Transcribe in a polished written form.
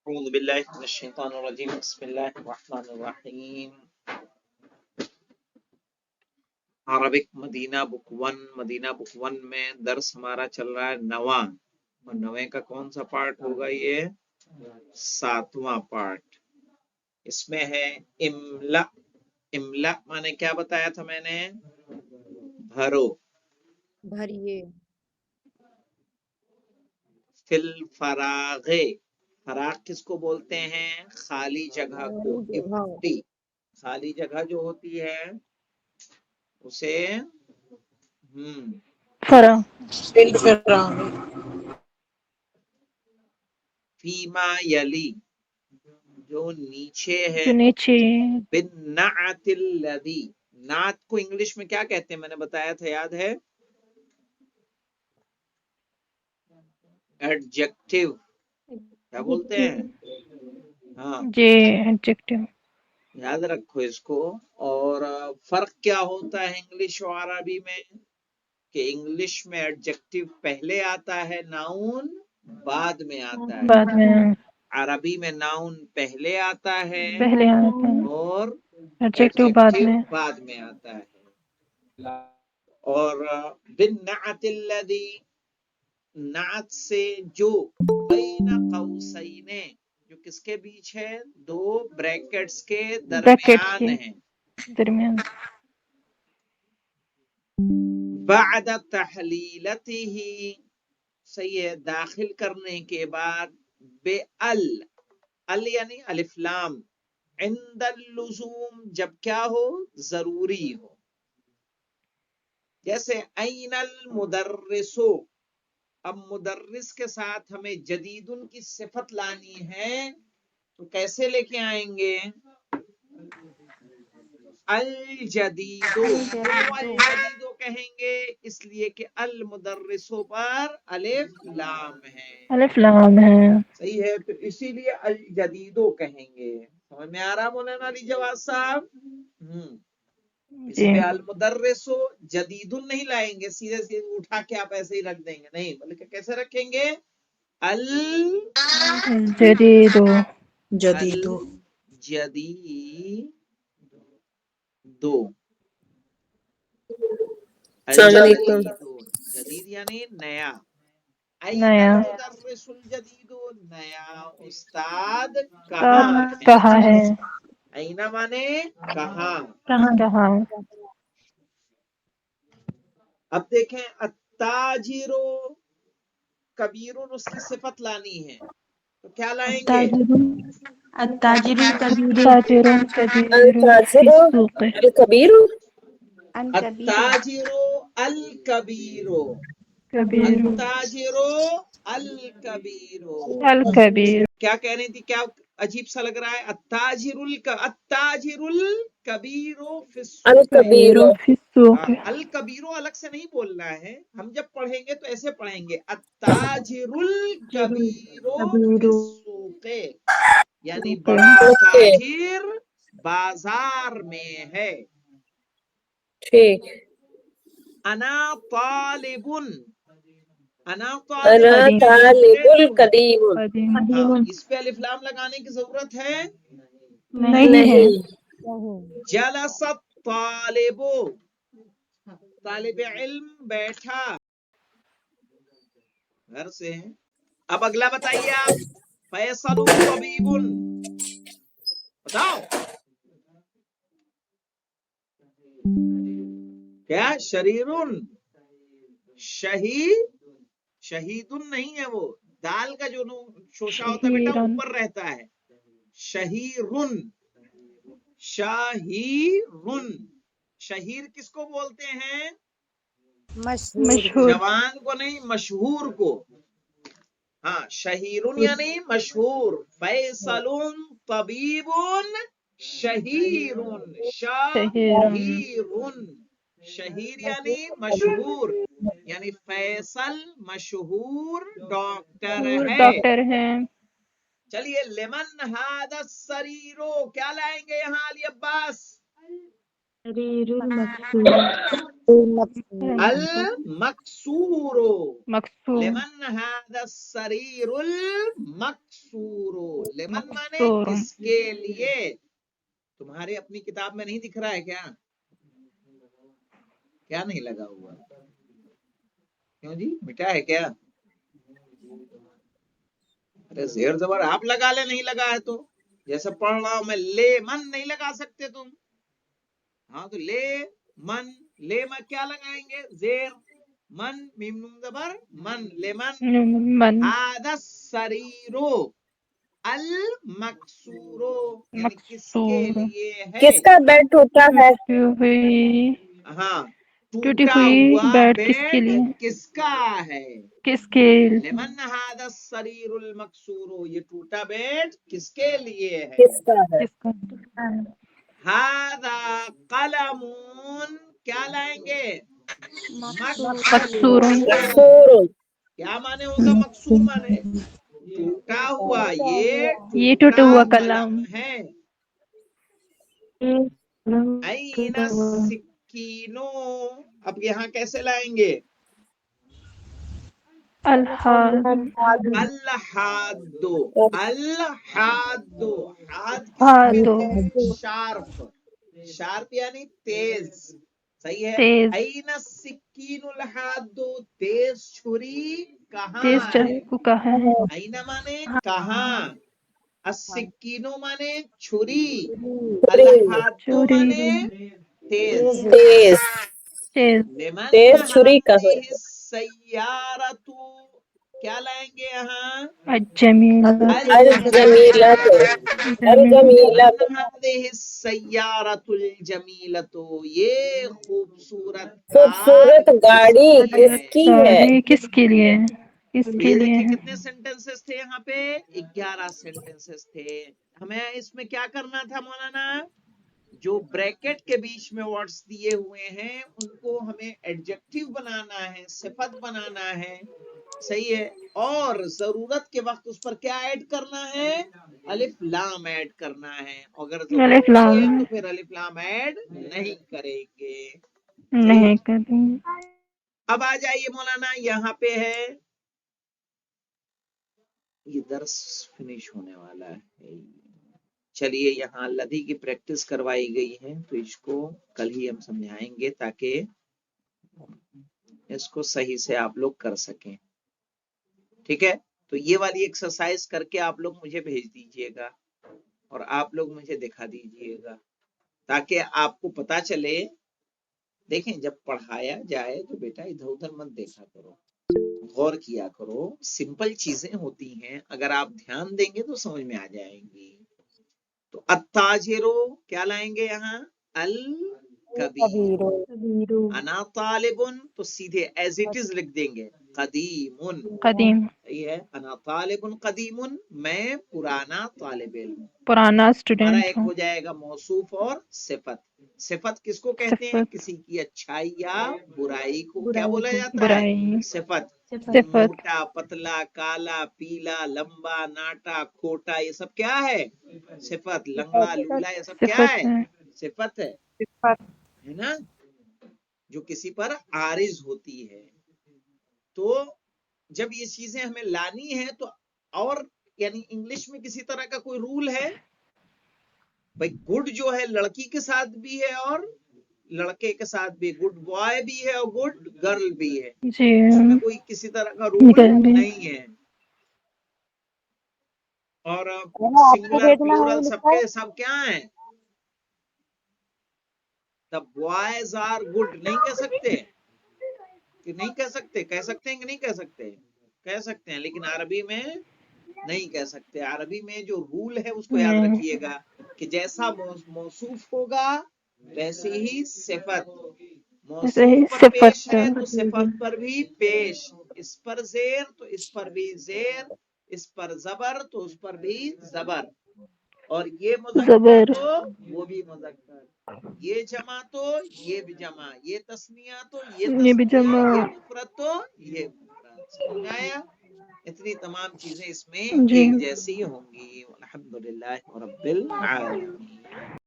اعوذ باللہ من الشیطان الرجیم بسم اللہ الرحمن الرحیم عربک مدینہ بک ون میں درس ہمارا چل رہا ہے 9واں اور 9ویں کا کون سا پارٹ ہوگا؟ یہ 7واں پارٹ۔ اس میں ہے املا۔ املا مانے کیا بتایا تھا میں نے؟ بھرو۔ بھریے فل فراغ، فراغ کس کو بولتے ہیں؟ خالی جگہ کو، امٹی۔ خالی جگہ جو ہوتی ہے اسے فیما یلی، جو نیچے ہے، بالنعت الذی، نعت کو انگلش میں کیا کہتے ہیں میں نے بتایا تھا، یاد ہے؟ ایڈجیکٹیو، کیا بولتے ہیں؟ ہاں جی ایڈجیکٹیو۔ یاد رکھو اس کو۔ اور فرق کیا ہوتا ہے انگلش اور عربی میں؟ کہ انگلش میں ایڈجیکٹیو پہلے آتا ہے، ناؤن بعد میں آتا ہے۔ بعد میں عربی میں ناؤن پہلے آتا ہے پہلے آتا ہے، اور ایڈجیکٹیو ایڈجیکٹیو بعد میں آتا ہے۔ اور بالنعت الذی، نعت سے جو بین قوسین، جو کس کے بیچ ہے؟ 2 بریکٹس کے بریکٹس درمیان کے ہیں۔ درمیان۔ بعد تحلیلتہ، صحیح ہے، داخل کرنے کے بعد، بے ال، ال یعنی الف لام، عند اللزوم، جب کیا ہو؟ ضروری ہو۔ جیسے این المدرسو، اب مدرس کے ساتھ ہمیں جدیدن کی صفت لانی ہے تو کیسے لے کے آئیں گے؟ الجدیدو، کیوں الجدیدو کہیں گے؟ اس لیے کہ المدرسو پر الف لام ہے، الف لام ہے۔ صحیح ہے، تو اسی لیے الجدیدو کہیں گے۔ سمجھ میں آ رہا مولانا علی جواد صاحب؟ اس جی پہ المدرسو جدید نہیں لائیں گے، سیدھے سیدھے اٹھا کے آپ ایسے ہی رکھ دیں گے، نہیں، بلکہ کیسے رکھیں گے؟ جدیدو، جدیدو الجدیدو، السلام علیکم۔ جدید یعنی نیا۔ این نیا، المدرس الجدید، نیا استاد کہاں ہے؟ کہاں ہے؟ این مانے کہاں۔ کہاں؟ اب دیکھیں، التاجرو کبیرن، اس کی صفت لانی ہے تو کیا لائیں گے؟ التاجر الکبیر، تاجر کبیر فی التاجر السوق، الکبیر، التاجر الکبیر، کبیر التاجر الکبیر۔ الکبیر، کیا کہہ رہی تھی؟ کیا عجیب سا لگ رہا ہے؟ التاجر الکبیر فی السوق۔ کبیر فی السوق، الکبیر الگ سے نہیں بولنا ہے، ہم جب پڑھیں گے تو ایسے پڑھیں گے، التاجر الکبیر فی السوق، یعنی بڑا تاجر بازار میں ہے۔ ٹھیک۔ انا طالب، انا انا طالب طالب القدیم، قدیم ہاں، اس پہ الف لام لگانے کی ضرورت ہے؟ نہیں ہے۔ نہیں۔ جلس الطالب، طالب علم بیٹھا، گھر سے ہیں۔ اب اگلا بتائیے آپ، فیصل طبیب، بتاؤ کیا؟ شریرن، شہید نہیں ہے، وہ دال کا جو شوشا ہوتا ہے بیٹا شہیرن، اوپر رہتا ہے، شہیرن، شہیرن، شہیر کس کو بولتے ہیں؟ مشہور، جوان کو نہیں، مشہور کو۔ ہاں، شہیرن یعنی مشہور، فیصل طبیب شہیرن، شہیرن، شہیر یعنی مشہور، یعنی فیصل مشہور ڈاکٹر ہے۔ ڈاکٹر ہیں۔ چلیے، لمن ہذا السریر، کیا لائیں گے یہاں علی عباس؟ المکسور مکسور لمن هذا السریر المکسور لمن مانے مکسور کس کے لیے تمہارے اپنی کتاب میں نہیں دکھ رہا ہے کیا کیا نہیں لگا ہوا کیوں جی مٹا ہے کیا ارے زیر زبر آپ لگا لے نہیں لگا ہے تو جیسے پڑھ رہا ہوں میں لے من نہیں لگا سکتے تم ہاں تو لے من لے میں کیا لگائیں گے زیر من میم نون زبر من لے من من هذا السریر المکسور یعنی کس کے مکسور لیے ہے کس کا بیڈ ٹوٹا ہے ٹوٹی ہوئی ہاں ٹوٹی ٹوٹا ہوئی ہوا بیڈ کس کے بیڈ لیے کس کا ہے کس کے لمن هذا السریر المکسور یہ ٹوٹا بیڈ کس کے لیے ہے کس کا ہے کس کا هذا قلم کیا لائیں گے مکسور مکسور کیا مانے ہوگا مکسور مانے ٹوٹا ہوا یہ یہ ٹوٹا ٹوٹا ہوا قلم قلم ہے این سکینو اب یہاں کیسے لائیں گے الحاد الحاد الحاد حاد کس کو ہادو کہتے ہیں شارپ شارپ یعنی تیز صحیح ہے تیز این السکین الحاد تیز چھری کہاں تیز ہے چاقو کا ہے این مانے کہاں السکینو مانے چھری چھری الحاد چوری مانے تیز تیز تیز لمن تیز چھری کا ہے هذه السیارۃ کیا لائیں گے یہاں الجمیلہ الجمیلۃ الجمیلۃ لمن هذه السیارۃ الجمیلۃ یہ خوبصورت خوبصورت گاڑی کس کی ہے گاڑی کس کے لیے کس کے یہ لیے دیکھیں ہے کتنے سینٹنسز تھے یہاں پہ 11 سینٹنسز تھے ہمیں اس میں کیا کرنا تھا مولانا جو بریکٹ کے بیچ میں ورڈز دیے ہوئے ہیں ان کو ہمیں ایڈجیکٹیو بنانا ہے صفت بنانا ہے صحیح ہے اور ضرورت کے وقت اس پر کیا ایڈ کرنا ہے الف لام ایڈ کرنا ہے اگر ضرورت الف نہیں ہے لام تو پھر الف لام ایڈ نہیں کریں گے نہیں کریں اب آ جائیے مولانا یہاں پہ ہے یہ درس فنش ہونے والا ہے چلیے یہاں لدی کی پریکٹس کروائی گئی ہے تو اس کو کل ہی ہم سمجھائیں گے تاکہ اس کو صحیح سے آپ لوگ کر سکیں ٹھیک ہے تو یہ والی ایکسرسائز کر کے آپ لوگ مجھے بھیج دیجئے گا اور آپ لوگ مجھے دکھا دیجئے گا تاکہ آپ کو پتا چلے دیکھیں جب پڑھایا جائے تو بیٹا ادھر ادھر مت دیکھا کرو غور کیا کرو سمپل چیزیں ہوتی ہیں اگر آپ دھیان دیں گے تو سمجھ میں آ جائیں گی تو التاجرو کیا لائیں گے یہاں الکبیر انا طالبن تو سیدھے ایز اٹ از لکھ دیں گے قدیمن قدیم صحیح ہے انا طالب قدیمن میں پرانا طالب علم پرانا ہمارا اسٹوڈنٹ ایک ہوں ہو جائے گا موصوف اور صفت صفت کس کو کہتے ہیں صفت کسی کی اچھائی یا برائی کو کیا بولا جاتا ہے برائی صفت صفت موٹا پتلا کالا پیلا لمبا ناٹا کھوٹا یہ سب کیا ہے صفت لنگڑا لولا یہ سب کیا صفت ہے ہے صفت ہے نا جو کسی پر عارض ہوتی ہے تو جب یہ چیزیں ہمیں لانی ہے تو اور یعنی انگلش میں کسی طرح کا کوئی رول ہے بھائی گڈ جو ہے لڑکی کے ساتھ بھی ہے اور لڑکے کے ساتھ بھی گڈ بوائے بھی ہے اور گڈ گرل بھی ہے جی اس میں کوئی کسی طرح کا رول نکل بھی نہیں ہے اور سنگولر پلورل سب کے سب کیا ہیں the boys are good نہیں کہہ سکتے کہ نہیں کہہ سکتے کہہ سکتے ہیں کہ نہیں کہہ سکتے کہہ سکتے ہیں لیکن عربی میں نہیں کہہ سکتے عربی میں جو رول ہے اس کو یاد نہیں رکھیے گا کہ جیسا موصوف ہوگا ویسے ہی صفت موصوف پر پیش صفت ہے تو صفت پر بھی پیش اس پر زیر تو اس پر بھی زیر اس پر زبر تو اس پر بھی زبر اور یہ مذکر زبر تو وہ بھی مذکر یہ جمع تو یہ بھی جمع یہ تسنیہ تو یہ یہ بھی تسنیہ جمع یہ مفرد تو یہ مفرد سمجھ آیا اتنی تمام چیزیں اس میں جی ایک جیسی ہوں گی الحمدللہ رب العالمین